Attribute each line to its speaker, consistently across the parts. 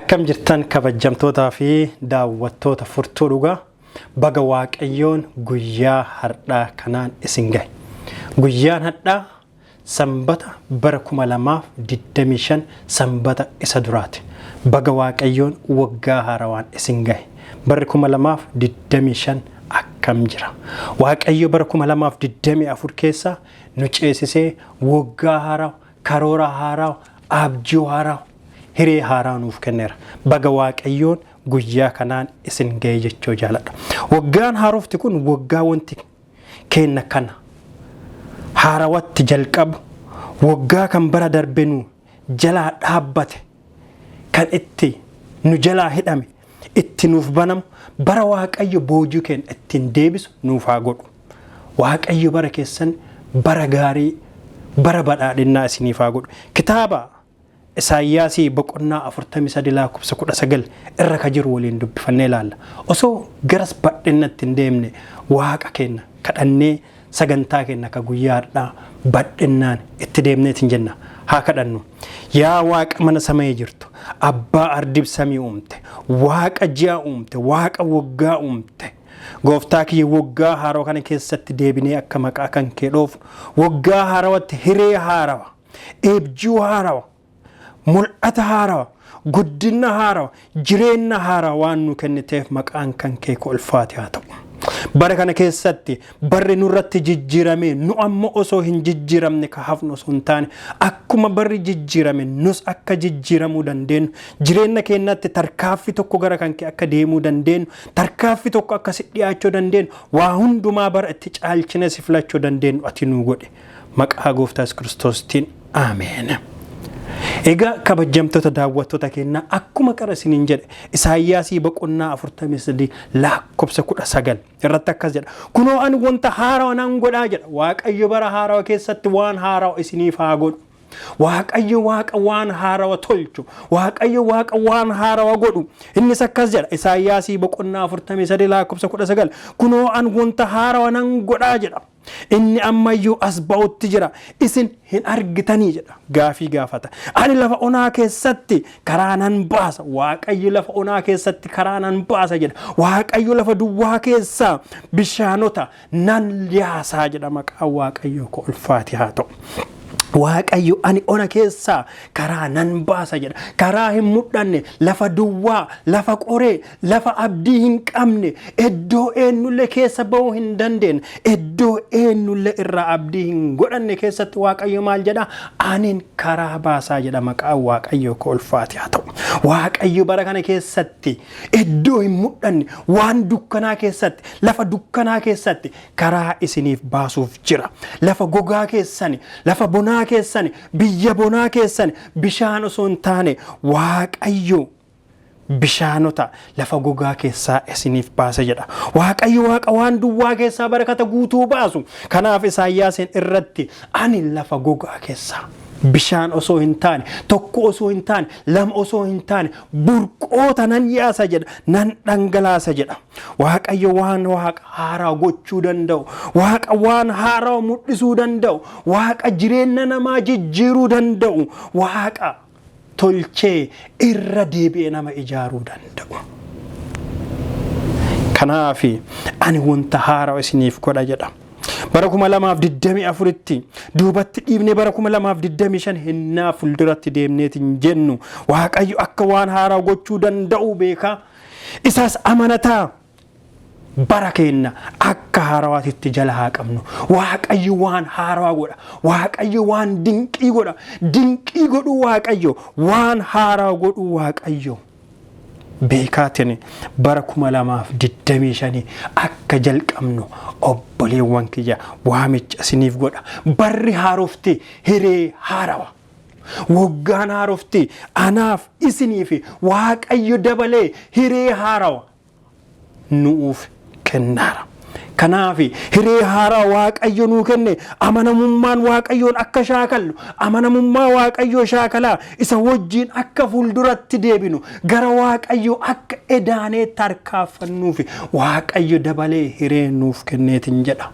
Speaker 1: Akkam jirtan kabajamtootaa fi daawwattoota Furtuu Dhugaa baga Waaqayyoon guyyaa har'aa kanaan isin gahe. Guyyaan har'aa Sanbata bara 2025 Sanbata isa duraati. Baga Waaqayyoon waggaa haarawaan isin gahe. Bara 2025 akkam jira. Waaqayyo bara 2024 keessa nu ceesisee waggaa haaraa, karoora haaraa, abjuu haaraa Hiree Haarawa nuuf kenneera. Baga Waaqayyoon guyyaa kanaan isin gahe jechuu jaaladha. Waggaan haarofti kun waggaa wanti kenna kana haarawatti jalqabu, waggaa kan bara darbe nu jalaa dhaabbate, kan itti nu jalaa hidhame, itti nuuf banamu, bara Waaqayyo boojuu kenna ittiin deebisu nuuf haa godhu. Waaqayyo bara keessan bara gaarii, bara badhaadhinnaa isiniif haa godhu. Kitaaba Isaayyaasii boqonnaa 43 lakkoofsa 19 irra ka jiru waliin dubbifannee ilaalla. Osoo garas badhinnatti hin deemne Waaqa kenna kadhannee sagantaa kenna ka guyyaa har'aa badhinnaan itti deemneetiin jenna. Haa kadhannu. Yaa Waaqa mana samii jirtu, Abbaa ardib samii uumte, Waaqa ji'a uumte, Waaqa waggaa uumte. Gooftaa kiyya waggaa haarawaa kana keessatti deebinee akka maqaa kan kee dhoofu waggaa haarawatti hiree haarawa, eebjuu haarawa, mul'ata haarawa, guddina haarawa, jireenya haarawa waan nu kenniteef maqaan kan kee ulfaate haa ta'u. Bara kana keessatti barri nurratti jijjiirame nu amma osoo hin jijjiiramne ka hafnu osoo hin taane akkuma barri jijjiirame nus akka jijjiiramuu dandeenyu, jireenya keenyatti tarkaanfii tokko gara kan kee akka deemuu dandeenyu, tarkaanfii tokko akka si dhiyaachuu dandeenyu, waa hundumaa bara itti caalchine si filachuu dandeenyu ati nu godhe. Maqaa Gooftaa Kiristoostiin Ameen. Egaa kabajamtoota daawwattoota keenya akkuma qara isiniin jedhe Isaayyaasii boqonnaa 43 lakkoofsa 19 irratti akkas jedha. Kunoo ani wanta haarawaa nan godhaa jedha. Waaqayyo bara haarawaa keessatti waan haarawaa isiniif haa godhu. Waaqayyo Waaqa waan haarawaa tolchu. Waaqayyo Waaqa waan haarawaa godhu. Innis akkas jedha Isaayyaasii boqonnaa 43 lakkoofsa 19. Kunoo ani wanta haarawaa nan godhaa jedha. Inni ammayyuu as ba'utti jira, isin hin argitanii jedha. Gaafii gaafata. Ani lafa onaa keessatti karaa nan baasa. Waaqayyo lafa onaa keessatti karaa nan baasa jedha. Waaqayyo lafa duwwaa keessaa bishaanota nan yaasaa jedha. Maqaan Waaqayyo koo ulfaate haa ta'u. Waaqayyo ani ona keessaa karaa nan baasa jedha. Karaa hin mul'anne, lafa duwwaa, lafa qoree, lafa abdii hin qabne, iddoo eenyullee keessa ba'uu hin dandeenye, iddoo eenyullee irraa abdii hin godhanne keessatti Waaqayyo maal jedha? Anin karaa baasaa jedha. Maqaan Waaqayyo koo ulfaate haa ta'u. Waaqayyo bara kana keessatti iddoo hin mul'anne, waan dukkanaa keessatti, lafa dukkanaa keessatti karaa isiniif baasuuf jira. Lafa gogaa keessani, lafa bonaa keessani, biyya bonaa keessani bishaan osoo hin taane Waaqayyo bishaanota lafa gogaa keessaa isiniif baasa jedha. Waaqayyo Waaqa waan duwwaa keessaa barakata guutuu baasu. Kanaaf Isaayyaasiin irratti ani lafa gogaa keessaa bishaan osoo hin taane, tokko osoo hin taane, lama osoo hin taane burqoota nan yaasa jedha, nan dhangalaasa jedha. Waaqayyo waan Waaqa haaraa gochuu danda'u, Waaqa waan haaraa mul'isuu danda'u, Waaqa jireenya namaa jijjiiruu danda'u, Waaqa tolchee irra deebi'ee nama ijaaruu danda'u. Kanaaf ani wanta haaraa isiniif godha jedha. Bara 2024tti duubatti dhiibnee bara 2025 hinnaa fulduratti deemneetiin jennu Waaqayyo akka waan haaraa gochuu danda'u beeka. Isaas amanataa bara keenya akka haarawaatitti jala haa qabnu. Waaqayyo waan haarawaa godha. Waaqayyo waan dinqii godha. Dinqii godhu Waaqayyo, waan haarawaa godhu Waaqayyo. Beekaatiin bara 2025 akka jalqabnu obboleewwan kiyya waamicha isiniif godha. Barri haarofti hiree haarawa. Waggaan haarofti anaaf isiniif Waaqayyo dabalee hiree haarawa nuuf kennaara. Kanaaf hiree haaraa Waaqayyo nuu kenne amanamummaan Waaqayyoon akka shaakallu, amanamummaa Waaqayyo shaakalaa isa wajjin akka fulduratti deebinu, gara Waaqayyo akka edaanee tarkaanfannuuf Waaqayyo dabalee hiree nuuf kenneetiin jedha.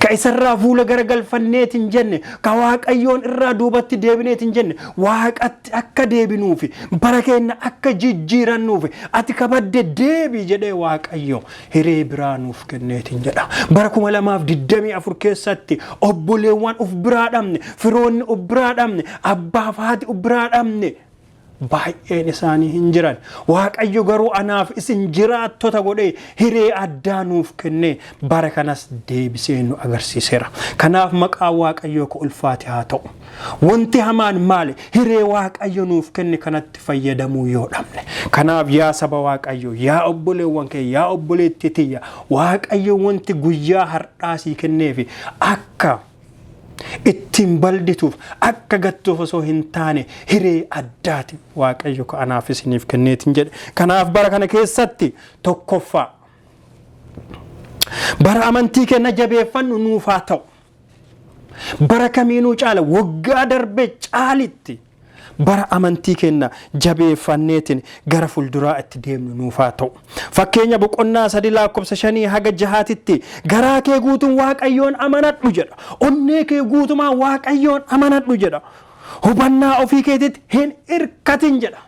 Speaker 1: ka isarraa fuula garagalfanneet hin jenne ka waaqayyoon irraa duubatti deebineet hin jenne waaqatti akka deebinuufi bara keenya akka jijjiirannuufi ati kabadde deebii jedhee waaqayyo hiree biraa nuuf kenneet hin jedha. bara 2024 keessatti obboleewwan uf biraa dhabne firoonni uf biraa dhabne abbaaf haati uf biraa dhabne baay'een isaanii hin jiran waaqayyo garuu anaaf isin jiraattota godhee hiree addaa nuuf kennee bara kanas deebisee nu agarsiiseera. kanaaf maqaa waaqayyoo ka ulfaate haa ta'u. wanti hamaan maali? hiree waaqayyo nuuf kenne kanatti fayyadamuu yoo dhabne. kanaaf yaa saba waaqayyo, yaa obboleewwan kee, yaa obboleettii tiyya, waaqayyo wanti guyyaa har'aa sii kenneefi akka ittiin baldituuf akka gattuuf osoo hin taane hiree addaati waaqayyo ka anaaf isiniif kenneetiin jedhe. kanaaf bara kana keessatti tokkoffaa bara amantii keenya jabeeffannu nuuf haa ta'u. bara kamiinuu caala waggaa darbe caalitti bara amantii keenya jabeeffanneetiin gara fulduraa itti deemnu nuuf haa ta'u. fakkeenya boqonnaa 3 lakkoofsa 5 haga 6tti garaa kee guutuun waaqayyoon amanadhu jedha. onnee kee guutumaan waaqayyoon amanadhu jedha. hubannaa ofii keetitti hin irkatin jedha.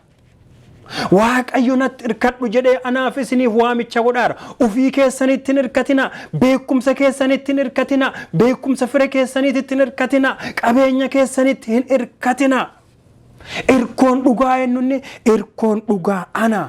Speaker 1: waaqayyo natti irkadhu jedhee anaaf isiniif waamicha godhaara. ofii keessanitti hin irkatina, beekumsa keessanitti hin irkatina, beekumsa fira keessanitti hin irkatina, qabeenya keessanitti hin irkatina. irkoon dhugaa ennunni irkoon dhugaa ana.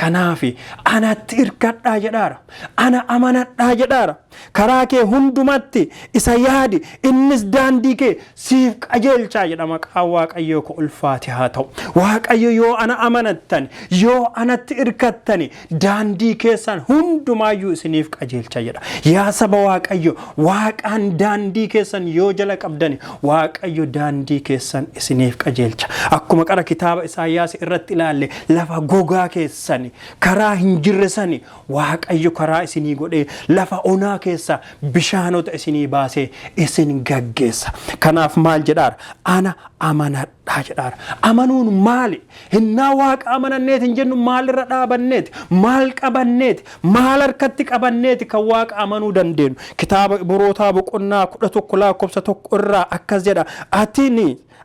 Speaker 1: kanaafi anatti irkadhaa jedhaara, ana amanadhaa jedhaara. karaa kee hundumatti isa yaadi innis daandii kee siif qajeelchaa jedha. maqaa waaqayyoo ka ulfaate haa ta'u. waaqayyo yoo ana amanattan, yoo anatti irkattan daandii keessan hundumaayyuu isiniif qajeelcha jedha. yaa saba waaqayyo, waaqaan daandii keessan yoo jala qabdan waaqayyo daandii keessan isiniif qajeelcha. akkuma qara kitaaba Isaayyaas irratti ilaalle lafa gogaa keessan karaa hin jirre sani waaqayyo karaa isinii godhee lafa onaa keessa bishaanota isinii baasee isin gaggeessa. kanaaf maal jedhaara? ana amanadhaa jedhaara. amanuun maali? hinnaa waaqa amananneeti hin jennu maalirra dhaabanneeti, maal qabanneeti, maal harkatti qabanneeti kan waaqa amanuu dandeenyu. kitaaba Ibrootaa boqonnaa 11 lakkoofsa 1 irraa akkas jedha.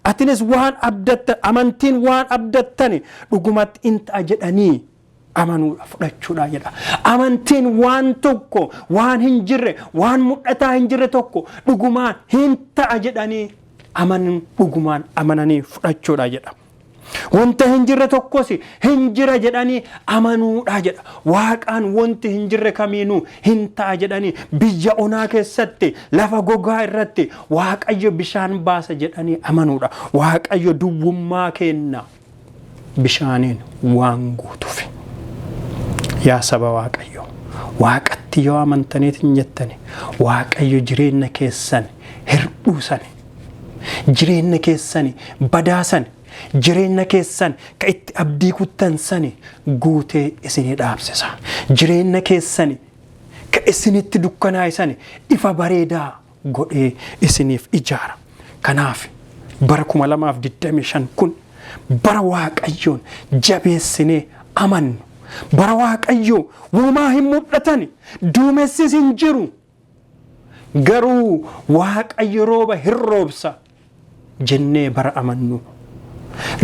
Speaker 1: atinis waan abdattan, amantiin waan abdattani dhugumatti in ta'a jedhanii amanuu fudhachuudha jedha. amantiin waan tokko waan hin jirre, waan mul'ataa hin jirre tokko dhugumaan hin ta'a jedhanii dhugumaan amananii fudhachuudha jedha. wanta hin jirre tokkos hin jira jedhanii amanuudha jedha. waaqaan wanti hin jirre kamiinuu hin ta'a jedhanii biyya onaa keessatti lafa gogaa irratti waaqayyo bishaan baasa jedhanii amanuudha. waaqayyo duwwummaa kenna bishaaniin waan guutuuf. yaa saba waaqayyo, waaqatti yoo amantaniit hin jettani waaqayyo jireenya keessan hirdhuusan, jireenya keessan badaasan, jireenya keessan ka itti abdii kuttan sani guutee isinii dhaabsisa. jireenya keessan ka isinitti dukkanaa'isan ifa bareedaa godhee isiniif ijaara. kanaaf bara 2025 kun bara waaqayyoon jabeessinee amannu, bara waaqayyo uumaa hin mul'atan, duumessis hin jiru, garuu waaqayyo rooba hin roobsa jennee bara amannu.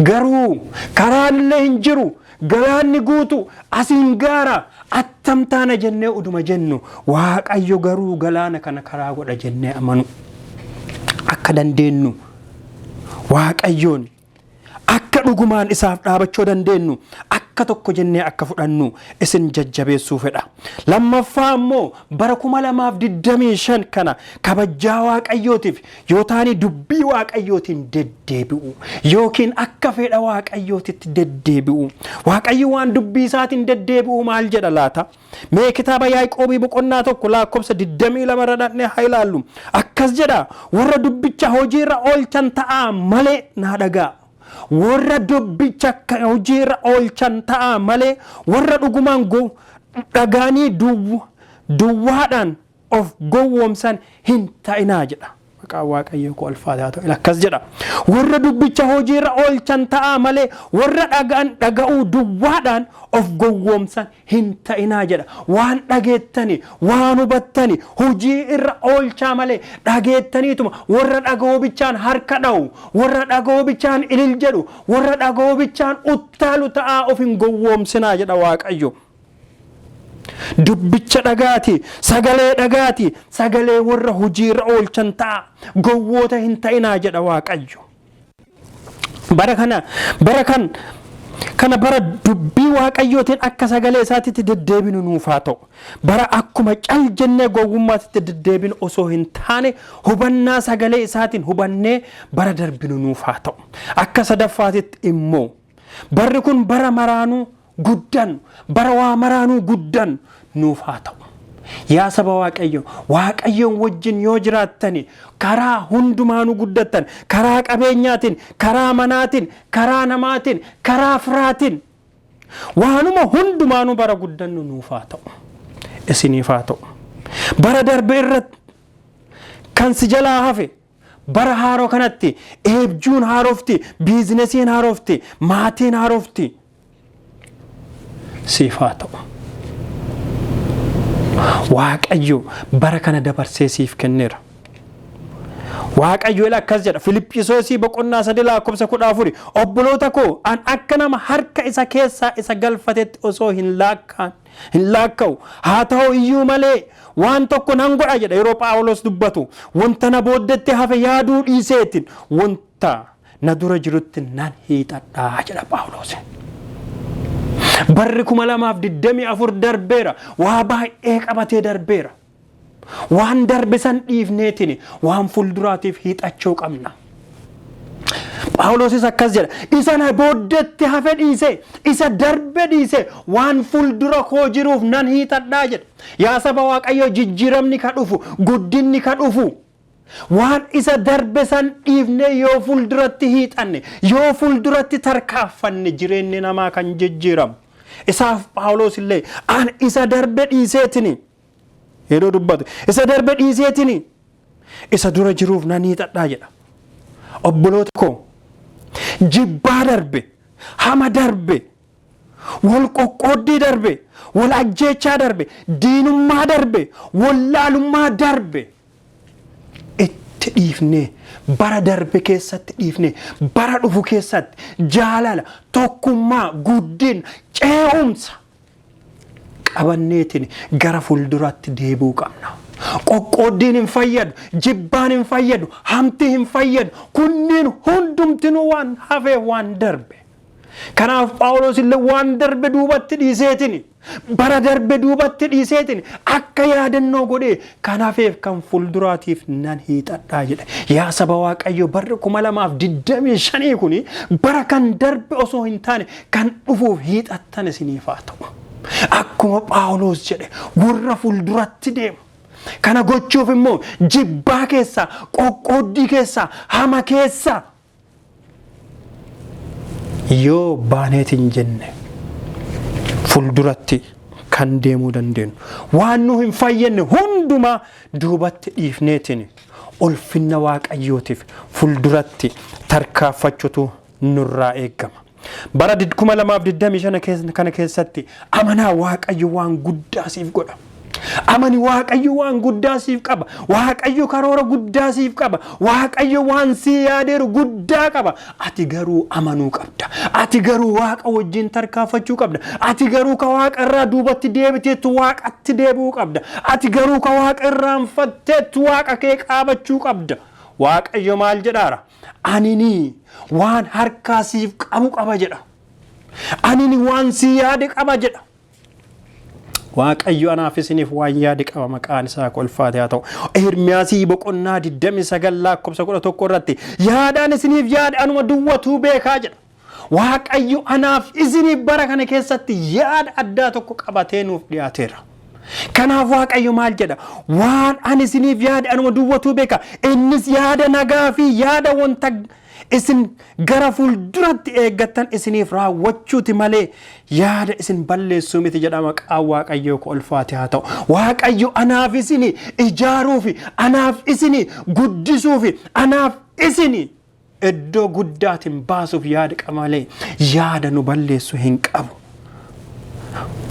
Speaker 1: garuu karaallee hin jiru, galaanni guutu asiin gaara attam taana jennee uduma jennu waaqayyo garuu galaana kana karaa godha jennee amanu akka dandeenyu, waaqayyoon akka dhugumaan isaaf dhaabachuu dandeenyu akka tokko jennee akka fudhannu isin jajjabeessuu fedha. lammaffaa immoo bara 2025 kana kabajaa waaqayyootiif yoo taani dubbii waaqayyootiin deddeebi'u yookiin akka fedha waaqayyootitti deddeebi'u. waaqayyo waan dubbii isaatiin deddeebi'u maal jedha laata? mee kitaaba Yaaqoobii boqonnaa 1 lakkoofsa 22 irra dhaqnee haa ilaallu. akkas jedha, warra dubbicha hojiirra oolchan ta'aa malee naa dhagaa. warra dubbicha hojiirra oolchan ta'aa malee warra dhugumaan dhagaanii duwwaadhaan of gowwoomsan hin ta'inaa jedha maqaa waaqayyoo ko ulfaataa ta'u lakkas jedha warra dubbicha hojiirra oolchan ta'a malee warra dhaga'uu duwwaadhaan of gowwoomsan hin ta'inaa jedha waan dhageettani waan hubattani hojii irra oolchaa malee dhageettaniituma warra dhaga'uu bichaan harka dha'u warra dhaga'uu bichaan ilil jedhu warra dhaga'uu bichaan uttaalu ta'a of hin gowwoomsinaa jedha waaqayyo dubbicha dhagaati sagalee warra hojiirra oolchan ta'a gowwoota hin ta'inaa jedha waaqayyo bara dubbii waaqayyootiin akka sagalee isaatitti deddeebinu nuuf haa ta'u bara akkuma cal jennee gowwummaatitti deddeebinu osoo hin taane hubannaa sagalee isaatiin hubannee bara darbinu nuuf haa ta'u akka sadaffaatitti immoo barri kun bara maraanuu guddan bara waa maraanuu guddan nuuf haa ta'u yaa saba waaqayyoon wajjin yoo jiraattani karaa hundumaanuu guddattan karaa qabeenyaatiin karaa manaatiin karaa namaatiin karaa firaatiin waanuma hundumaanuu bara guddannu nuuf haa ta'u isiniif haa ta'u bara darbe irratti kan si jalaa hafe bara haaroo kanatti eebjuun haarofti biizinesiin haarofti maatiin haarofti siif haa ta'u waaqayyo bara kana dabarsee siif kenneera waaqayyo akkas jedha Filiphisiyoosii boqonnaa 3:14 obboloota koo an akka nama harka isa keessaa isa galfatetti osoo hin laakka'u haa ta'u iyyuu malee waan tokko nan godha jedha yeroo Phaawulos dubbatu wanta na booddetti hafe yaaduu dhiiseetiin wanta na dura jirutti nan hiixadhaa jedha Phaawulos barri 2024 darbeera waa baay'ee qabatee darbeera waan darbe san dhiifneetiin waan fuulduraatiif hiixachuu qabna Phaawulos akkas jedha isa na booddetti hafe dhiise isa darbe dhiise waan fuuldura koo jiruuf nan hiixadhaa jedha yaa saba waaqayyo jijjiiramni ka dhufu guddinni ka dhufu waan isa darbe san dhiifne yoo fuulduratti hiixanne yoo fuulduratti tarkaaffanne jireenyi namaa kan jijjiiramu isaaf Phaawulos illee an isa darbe dhiiseetini yeroo dubbatu isa darbe dhiiseetini isa dura jiruuf nan hiixadhaa jedha obboloota koo jibbaa darbe hama darbe wal qoqqooddii darbe wal ajjeechaa darbe diinummaa darbe wallaalummaa darbe itti dhiifne bara darbe keessatti dhiifne bara dhufu keessatti jaalala tokkummaa guddin ce'umsa qabanneetiin gara fuulduraatti deebi'uu qabna qoqqooddiin hin fayyadu jibbaan hin fayyadu hamti hin fayyadu kunniin hundumtinuu waan hafee waan darbe kanaaf Phaawulos illee waan darbe duubatti dhiiseetiin bara darbe duubatti dhiiseetiin akka yaadannoo godhee kanaafeef kan fuulduraatiif nan hiixadhaa jedha yaa saba waaqayyo barri 2025 kuni bara kan darbe osoo hin taane kan dhufuuf hiixattan isiniif haa ta'u akkuma Phaawulos jedhe gurra fuulduratti deemu kana gochuuf immoo jibbaa keessaa qoqqooddii keessaa hama keessaa yoo baaneetiin jenne fuulduratti kan deemuu dandeenyu waan nu hin fayyenne hundumaa duubatti dhiifneetiin ulfinna waaqayyootiif fuulduratti tarkaaffachuutu nurraa eegama bara 2025 kana keessatti amanaa waaqayyo waan guddaa siif godha amani waaqayyo waan guddaa siif qaba waaqayyo karoora guddaa siif qaba waaqayyo waan si yaadeeru guddaa qaba ati garuu amanuu qabda ati garuu waaqa wajjin tarkaanfachuu qabda ati garuu ka waaqa irraa duubatti deebiteetu waaqatti deebi'uu qabda ati garuu ka waaqa irraanfatteetu waaqa kee qaabachuu qabda waaqayyo maal jedhaara anini waan harkaa siif qabu qaba jedha anini waan si yaade qaba jedha waaqayyo anaaf isiniif waan yaade qaba maqaan isaa ulfaatee haa ta'u Ermiyaasii boqonnaa 29:11 irratti yaadaan isiniif yaade anuma duwwatu beekaa jedha waaqayyo anaaf isiniif bara kana keessatti yaada addaa tokko qabatee nuuf dhiyaateera kanaaf waaqayyo maal jedha waan ani isiniif yaade anuma duwwatu beeka innis yaada nagaa fi yaada wanta isin gara fuulduratti eeggattan isiniif raawwachuuti malee yaada isin balleessuu miti jedha maqaan Waaqayyoo ko ulfaate haa ta'u. Waaqayyo anaaf isini ijaaruufi anaaf isini guddisuufi anaaf isini iddoo guddaatiin baasuuf yaada qaba malee yaada nu balleessu hin qabu.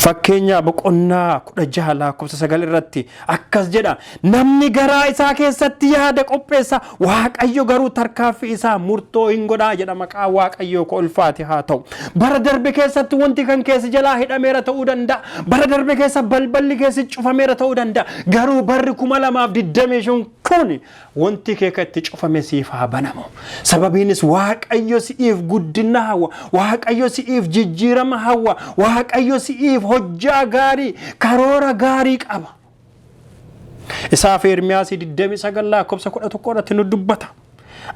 Speaker 1: Fakkeenya boqonnaa 16 lakkoofsa 9 irratti akkas jedha namni garaa isaa keessatti yaada qopheessa Waaqayyo garuu tarkaanfii isaa murtoo hin godhaa jedha maqaan Waaqayyoo ko ulfaate haa ta'u. Bara darbe keessatti wanti kan keessa jalaa hidhameera ta'uu danda'a. Bara darbe keessa balballi keessi cufameera ta'uu danda'a. Garuu barri 2025 kun wanti keekatti cufame siif haa banamu. Sababiinis Waaqayyo siif guddina hawwa. Waaqayyo siif jijjiirama hawwa. Waaqayyo siif hojjaa gaarii karoora gaarii qaba. Isaaf Ermiyaas 29 lakkoofsa 11 irratti nu dubbata.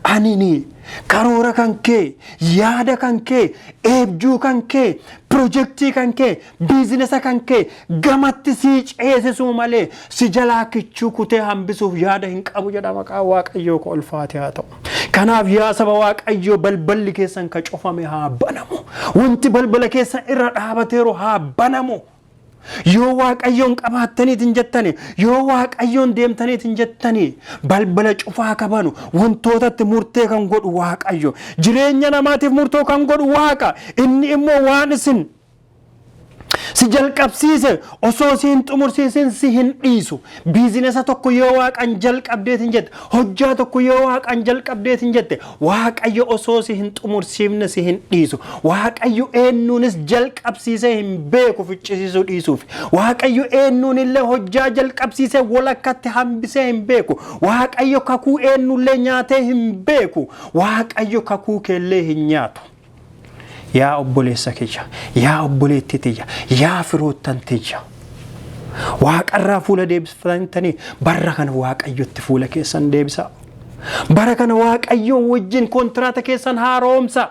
Speaker 1: Anini karoora kan kee yaada kan kee eebjuu kan kee projektii kan kee biizinesa kan kee gamatti si ceesisuu malee si jalaa kichuu kutee hambisuuf yaada hin qabu jedha maqaan Waaqayyoo ko ulfaate haa ta'u. Kanaaf yaa saba Waaqayyoo balballi keessan ka cufame haa banamu. Wanti balbala keessan irra dhaabateeru haa banamu. Yoo Waaqayyoon qabaattaniitiin jettani yoo Waaqayyoon deemtaniitiin jettani balbala cufaa qabanu wantootatti murtee kan godhu Waaqayyo jireenya namaatiif murtoo kan godhu Waaqa inni immoo waan isin si jalqabsiise osoo si hin xumursiisin si hin dhiisu. Biizinesa tokko yoo Waaqan jalqabdeetiin jette hojjaa tokko yoo Waaqan jalqabdeetiin jette Waaqayyo osoo si hin xumursiifne si hin dhiisu. Waaqayyo eenyuunis jalqabsiisee hin beeku ficcisiisuu dhiisuuf. Waaqayyo eenyuunillee hojjaa jalqabsiisee walakkatti hambisee hin beeku. Waaqayyo kakuu eenyullee nyaatee hin beeku. Waaqayyo kakuu keellee hin nyaatu. Yaa obboleessa kiyya, yaa obboleettii tiyya, yaa firoottan tiyya. Waaqarraa fuula deebisatanii bara kana Waaqayyotti fuula keessan deebisa. Bara kana Waaqayyoon wajjin kontraata keessan haaromsa.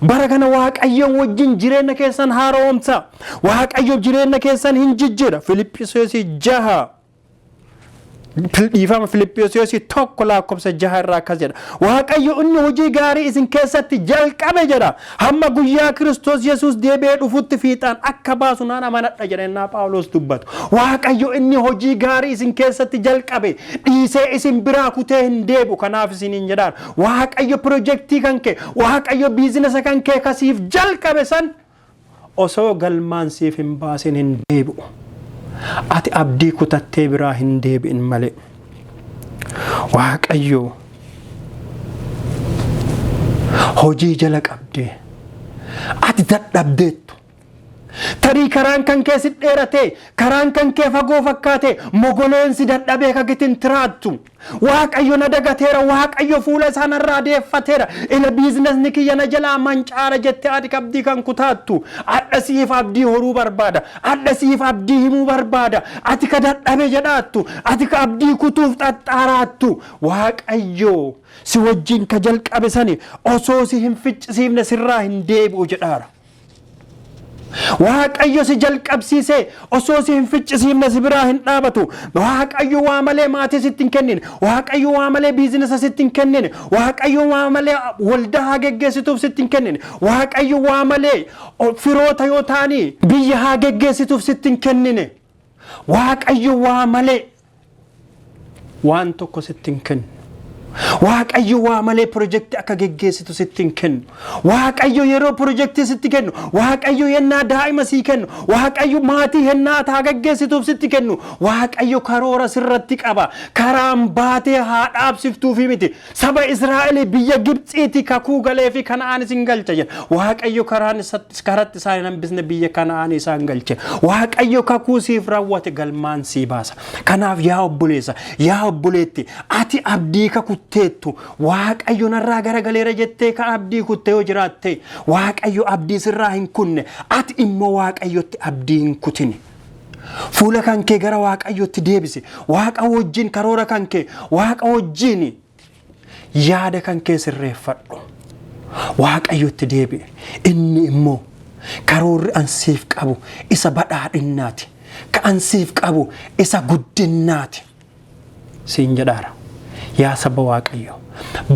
Speaker 1: Bara kana Waaqayyoon wajjin jireenya keessan haaromsa. Waaqayyo jireenya keessan hin jijjiira. Filiphisiyoos 6 dhiifama Filiphisiyoos 1 lakkoofsa 6 irraa akkas jedha. Waaqayyo inni hojii gaarii isin keessatti jalqabe jedha. Hamma guyyaa Kiristoos Yesuus deebi'ee dhufutti fiixaan akka baasu naan amanadha jedha Phaawulos dubbatu. Waaqayyo inni hojii gaarii isin keessatti jalqabe dhiisee isin biraa kutee hin deebi'u. Kanaaf isiniin jedhaan Waaqayyo projektii kan kee Waaqayyo biizinesa kan kee kasiif jalqabe san osoo galmaan siif hin baasin hin deebi'u. Ati abdii kutattee biraa hin deebi'in malee. Waaqayyo hojii jala qabdee ati dadhabdeettu. Tarii karaan kan kee si dheeratee karaan kan kee fagoo fakkaatee mogoleensi dadhabee kagitin tiraattu. Waaqayyo na dagateera Waaqayyo fuula isaanirraa deeffateera ila biizinesni kiyya na jalaa mancaara jettee ati abdii kan kutaattu. Adda siif abdii horuu barbaada. Adda siif abdii himuu barbaada. Ati ka dadhabe jedhaattu. Ati ka abdii kutuuf xaxxaaraattu. Waaqayyo si wajjin ka jalqabe sani osoo si hin ficcisiifne sirraa hin deebi'u jedhaara. Waaqayyo si jalqabsiisee osoo si hin ficcisiifne si biraa hin dhaabatu. Waaqayyo waa malee maatii sitti hin kennine. Waaqayyo waa malee biizinesa sitti hin kennine. Waaqayyo waa malee waldaa geggeessituuf sitti hin kennine. Waaqayyo waa malee firoota yoo taanii biyya haa geggeessituuf sitti hin kennine. Waaqayyo waa malee waan tokko sitti hin kennine. Waaqayyo waa malee projektii akka geggeessitu sitti hin kennu. Waaqayyo yeroo projektii sitti kennu. Waaqayyo yennaa daa'ima sii kennu. Waaqayyo maatii yennaa taa geggeessituuf sitti kennu. Waaqayyo karoora sirratti qaba. Karaan baatee haa dhaabsiftuufi miti. Saba Israa'el biyya Gibxiiti kakuu galee fi Kana'aan isin galcha jedha. Waaqayyo karatti isaan hambisne biyya Kana'aan isaan galche. Waaqayyo kakuu siif raawwate galmaan sii baasa. Kanaaf yaa obboleessa, yaa obboleetti, ati abdii kakutte teettu Waaqayyo narraa garagaleera jettee ka abdii kutte yoo jiraatte Waaqayyo abdii sirraa hin kunne ati immoo Waaqayyotti abdii hin kutine. Fuula kan kee gara Waaqayyotti deebisi. Waaqa wajjin karoora kan kee Waaqa wajjin yaada kan kee sirreeffadhu. Waaqayyotti deebi'i. Inni immoo karoorri ansiif qabu isa badhaadhinnaati. Ka ansiif qabu isa guddinnaati. Siin jedhaara. Yaa saba Waaqayyo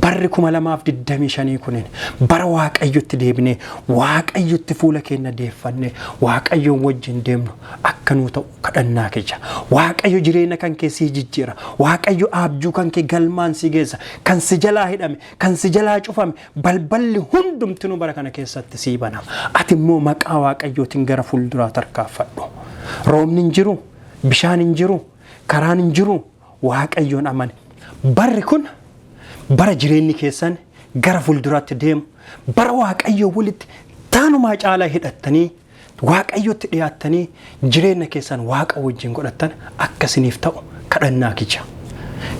Speaker 1: barri 2025 kunin bara waaqayyotti deebinee waaqayyotti fuula keenya deeffannee waaqayyoon wajjin deemnu akka nu ta'u kadhannaa keenya. Waaqayyo jireenya kan kee si jijjiira. Waaqayyo abjuu kan kee galmaan si geessa. Kan si jalaa hidhame, kan si jalaa cufame balballi hundumtuu bara kana keessatti si banama. Ati immoo maqaa waaqayyootiin gara fuulduraa tarkaanfadhu. Roobni hin jiru, bishaan hin jiru, karaan hin jiru. Waaqayyoon amani. Barri kun bara jireenyi keessan gara fuulduraatti deemu, bara waaqayyo walitti taanumaa caalaa hidhattanii waaqayyotti dhiyaattanii jireenya keessan waaqa wajjin godhattan akkasiniif ta'u kadhannaa keenya.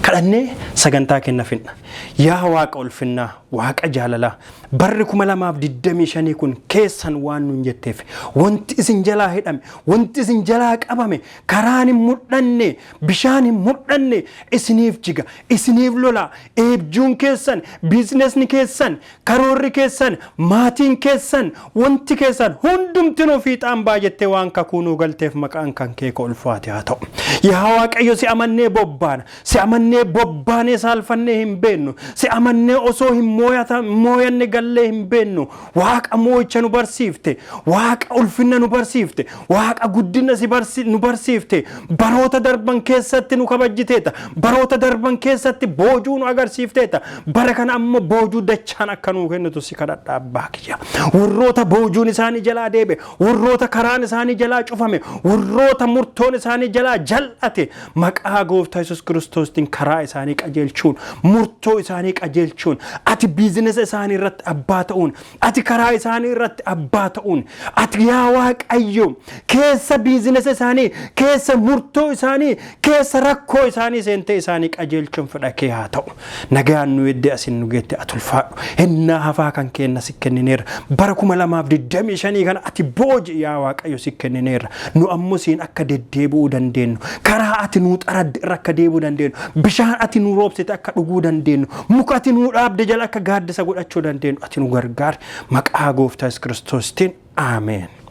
Speaker 1: Kadhannee sagantaa kenna finna. Yaa waaqa ulfinnaa, waaqa jaalalaa, barri 2025 kun keessan waan nun jetteef wanti isin jalaa hidhame, wanti isin jalaa qabame, karaan hin mul'anne, bishaan hin mul'anne isiniif jiga, isiniif lola. Eebjuun keessan, biizinesni keessan, karoorri keessan, maatiin keessan, wanti keessan hundumtuu fiixaan baajettee waan kakuunuu galteef maqaan kan kee ulfaate haa ta'u. Yaa waaqayyo si amannee bobbaana, si amannee bobbaanee saalfannee hin beennu, si amannee osoo hin mooyanne gallee hin beennu. Waaqa moo'icha nu barsiifte, waaqa ulfinna nu barsiifte, waaqa guddina nu barsiifte. Baroota darban keessatti nu kabajjiteeta, baroota darban keessatti boojuu nu agarsiifteeta. Bara kana ammoo boojuu dachaan akka nuu kennitu si kadhadha abbaa kiyya. Warroota boojuun isaanii jalaa deebe, warroota karaan isaanii jalaa cufame, warroota murtoon isaanii jalaa jal'ate maqaa gooftaa Yesuus Kiristoostiin karaa isaanii qajeelchuun, murtoo isaanii qajeelchuun, ati biizinesa isaanii irratti abbaa ta'uun, ati karaa isaanii irratti abbaa ta'uun, ati yaa waaqayyo keessa biizinesa isaanii, keessa murtoo isaanii, keessa rakkoo isaanii seentee isaanii qajeelchuun fedha kee haa ta'u. Nagaan nu eddee asin nu geette ati ulfaadhu. Hennaa hafaa kan kenna si kennineerra. Bara 2025 kana ati booji yaa waaqayyo si kennineerra. Nu ammoo siin akka deddeebi'uu dandeenyu, karaa ati nuu xaradde irra akka deebi'uu dandeenyu, bishaan ati nuu roobsite akka dhuguu dandeenyu, muka ati nuu dhaabde jala akka gaaddisa godhachuu dandeenyu ati nu gargaari maqaa gooftaa Yesuus Kiristoostiin. Ameen.